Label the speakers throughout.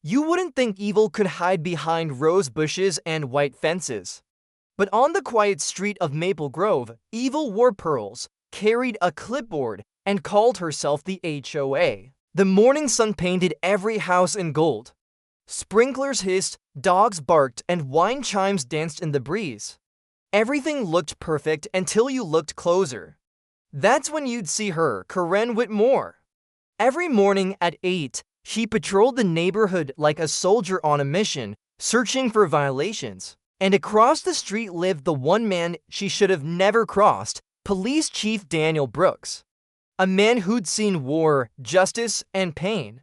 Speaker 1: You wouldn't think evil could hide behind rose bushes and white fences. But on the quiet street of Maple Grove, evil wore pearls, carried a clipboard, and called herself the HOA. The morning sun painted every house in gold. Sprinklers hissed, dogs barked, and wine chimes danced in the breeze. Everything looked perfect until you looked closer. That's when you'd see her, Karen Whitmore. Every morning at 8, she patrolled the neighborhood like a soldier on a mission, searching for violations. And across the street lived the one man she should have never crossed, Police Chief Daniel Brooks. A man who'd seen war, justice, and pain,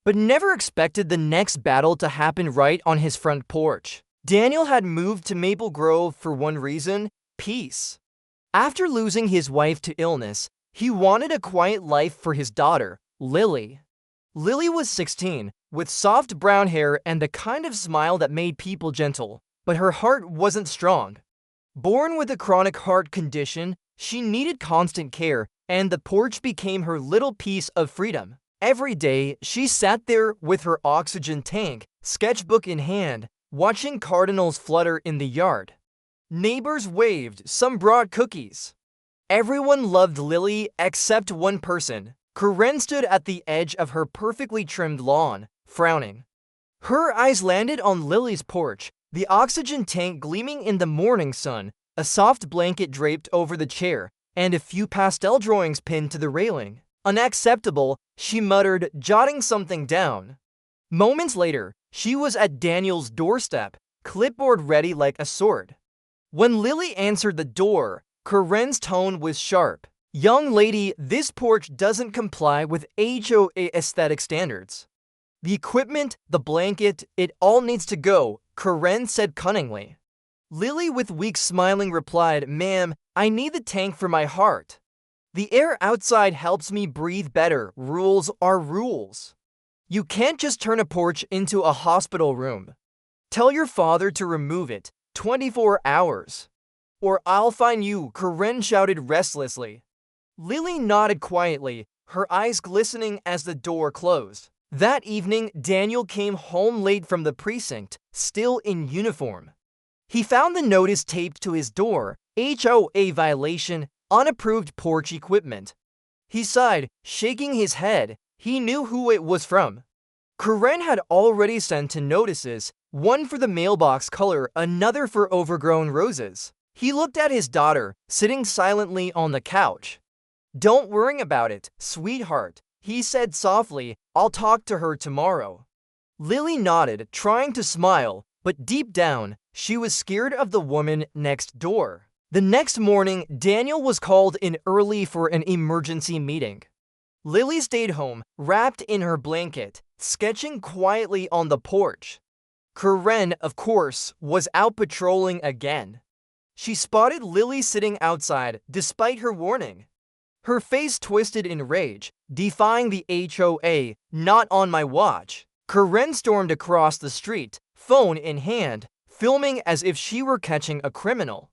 Speaker 1: but never expected the next battle to happen right on his front porch. Daniel had moved to Maple Grove for one reason: peace. After losing his wife to illness, he wanted a quiet life for his daughter, Lily. Lily was 16, with soft brown hair and the kind of smile that made people gentle, but her heart wasn't strong. Born with a chronic heart condition, she needed constant care, and the porch became her little piece of freedom. Every day, she sat there with her oxygen tank, sketchbook in hand, watching cardinals flutter in the yard. Neighbors waved, some brought cookies. Everyone loved Lily except one person. Karen stood at the edge of her perfectly trimmed lawn, frowning. Her eyes landed on Lily's porch, the oxygen tank gleaming in the morning sun, a soft blanket draped over the chair, and a few pastel drawings pinned to the railing. Unacceptable, she muttered, jotting something down. Moments later, she was at Daniel's doorstep, clipboard ready like a sword. When Lily answered the door, Karen's tone was sharp. Young lady, this porch doesn't comply with HOA aesthetic standards. The equipment, the blanket, it all needs to go, Karen said cunningly. Lily, with weak smiling, replied, ma'am, I need the tank for my heart. The air outside helps me breathe better. Rules are rules. You can't just turn a porch into a hospital room. Tell your father to remove it, 24 hours. Or I'll fine you, Karen shouted restlessly. Lily nodded quietly, her eyes glistening as the door closed. That evening, Daniel came home late from the precinct, still in uniform. He found the notice taped to his door: HOA violation, unapproved porch equipment. He sighed, shaking his head. He knew who it was from. Karen had already sent 2 notices, one for the mailbox color, another for overgrown roses. He looked at his daughter, sitting silently on the couch. Don't worry about it, sweetheart, he said softly. I'll talk to her tomorrow. Lily nodded, trying to smile, but deep down, she was scared of the woman next door. The next morning, Daniel was called in early for an emergency meeting. Lily stayed home, wrapped in her blanket, sketching quietly on the porch. Karen, of course, was out patrolling again. She spotted Lily sitting outside, despite her warning. Her face twisted in rage, defying the HOA, not on my watch. Karen stormed across the street, phone in hand, filming as if she were catching a criminal.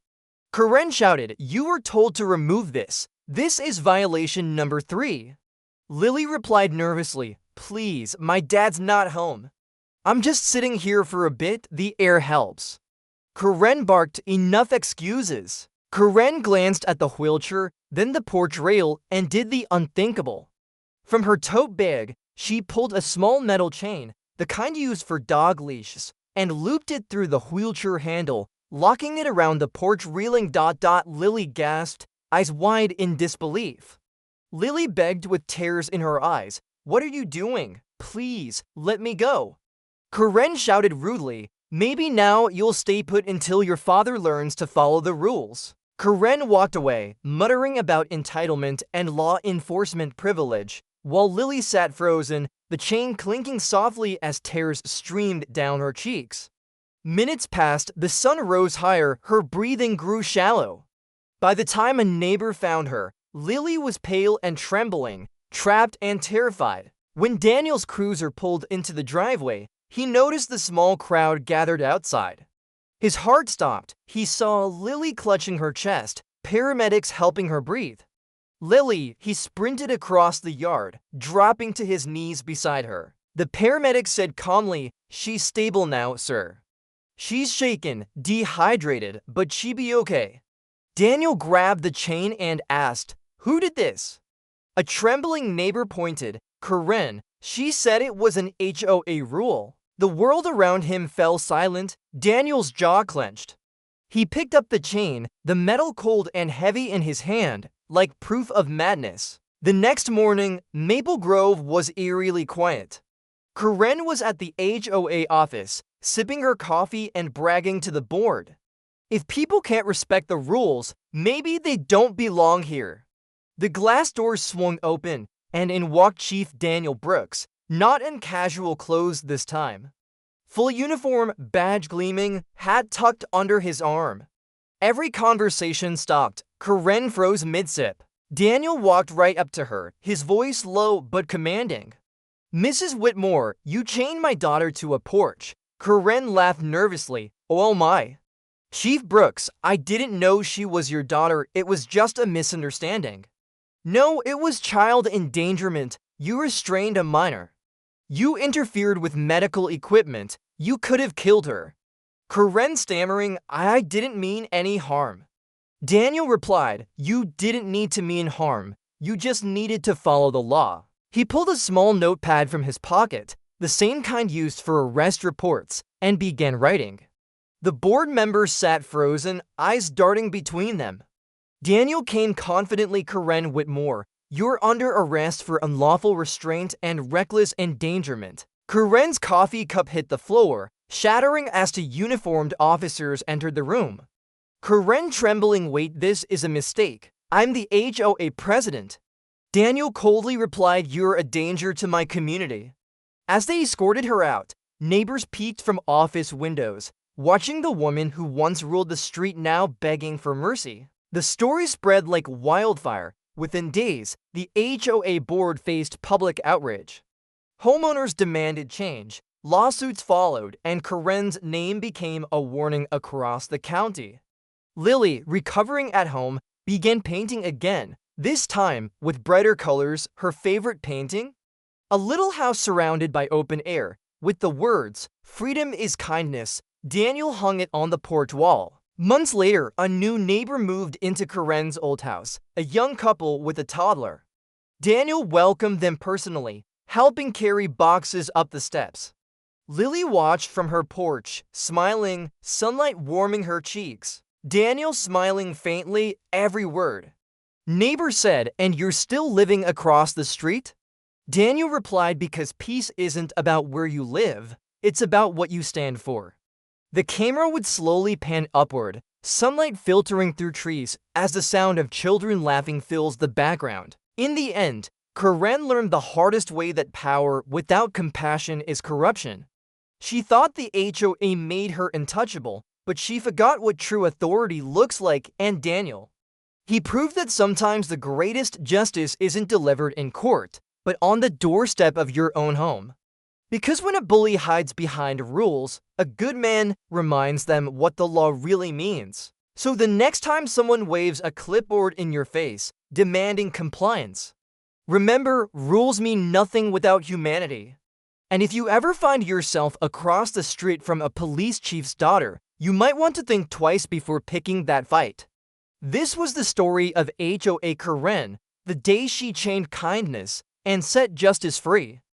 Speaker 1: Karen shouted, you were told to remove this. This is violation number 3. Lily replied nervously, please, my dad's not home. I'm just sitting here for a bit, the air helps. Karen barked, enough excuses. Karen glanced at the wheelchair, then the porch rail, and did the unthinkable. From her tote bag, she pulled a small metal chain, the kind used for dog leashes, and looped it through the wheelchair handle, locking it around the porch railing. Lily gasped, eyes wide in disbelief. Lily begged with tears in her eyes, what are you doing? Please, let me go. Karen shouted rudely, maybe now you'll stay put until your father learns to follow the rules. Karen walked away, muttering about entitlement and law enforcement privilege, while Lily sat frozen, the chain clinking softly as tears streamed down her cheeks. Minutes passed, the sun rose higher, her breathing grew shallow. By the time a neighbor found her, Lily was pale and trembling, trapped and terrified. When Daniel's cruiser pulled into the driveway, he noticed the small crowd gathered outside. His heart stopped. He saw Lily clutching her chest, paramedics helping her breathe. Lily, he sprinted across the yard, dropping to his knees beside her. The paramedic said calmly, "She's stable now, sir. She's shaken, dehydrated, but she be okay." Daniel grabbed the chain and asked, "Who did this?" A trembling neighbor pointed, "Karen. She said it was an HOA rule." The world around him fell silent. Daniel's jaw clenched. He picked up the chain, the metal cold and heavy in his hand, like proof of madness. The next morning, Maple Grove was eerily quiet. Karen was at the HOA office, sipping her coffee and bragging to the board. If people can't respect the rules, maybe they don't belong here. The glass doors swung open, and in walked Chief Daniel Brooks, not in casual clothes this time. Full uniform, badge gleaming, hat tucked under his arm. Every conversation stopped. Karen froze mid-sip. Daniel walked right up to her, his voice low but commanding. "Mrs. Whitmore, you chained my daughter to a porch." Karen laughed nervously. "Oh my. Chief Brooks, I didn't know she was your daughter. It was just a misunderstanding." "No, it was child endangerment. You restrained a minor. You interfered with medical equipment. You could have killed her." Karen stammering, "I didn't mean any harm." Daniel replied, "You didn't need to mean harm. You just needed to follow the law." He pulled a small notepad from his pocket, the same kind used for arrest reports, and began writing. The board members sat frozen, eyes darting between them. Daniel came confidently. "Karen Whitmore, you're under arrest for unlawful restraint and reckless endangerment." Karen's coffee cup hit the floor, shattering as two uniformed officers entered the room. Karen trembling, "Wait, this is a mistake. I'm the HOA president." Daniel coldly replied, "You're a danger to my community." As they escorted her out, neighbors peeked from office windows, watching the woman who once ruled the street now begging for mercy. The story spread like wildfire. Within days, the HOA board faced public outrage. Homeowners demanded change, lawsuits followed, and Karen's name became a warning across the county. Lily, recovering at home, began painting again, this time with brighter colors. Her favorite painting? A little house surrounded by open air, with the words, "Freedom is kindness." Daniel hung it on the porch wall. Months later, a new neighbor moved into Karen's old house, a young couple with a toddler. Daniel welcomed them personally, helping carry boxes up the steps. Lily watched from her porch, smiling, sunlight warming her cheeks. Daniel smiling faintly, every word. Neighbor said, "And you're still living across the street?" Daniel replied, "Because peace isn't about where you live, it's about what you stand for." The camera would slowly pan upward, sunlight filtering through trees as the sound of children laughing fills the background. In the end, Karen learned the hardest way that power without compassion is corruption. She thought the HOA made her untouchable, but she forgot what true authority looks like. And Daniel, he proved that sometimes the greatest justice isn't delivered in court, but on the doorstep of your own home. Because when a bully hides behind rules, a good man reminds them what the law really means. So the next time someone waves a clipboard in your face, demanding compliance, remember, rules mean nothing without humanity. And if you ever find yourself across the street from a police chief's daughter, you might want to think twice before picking that fight. This was the story of HOA Karen, the day she chained kindness and set justice free.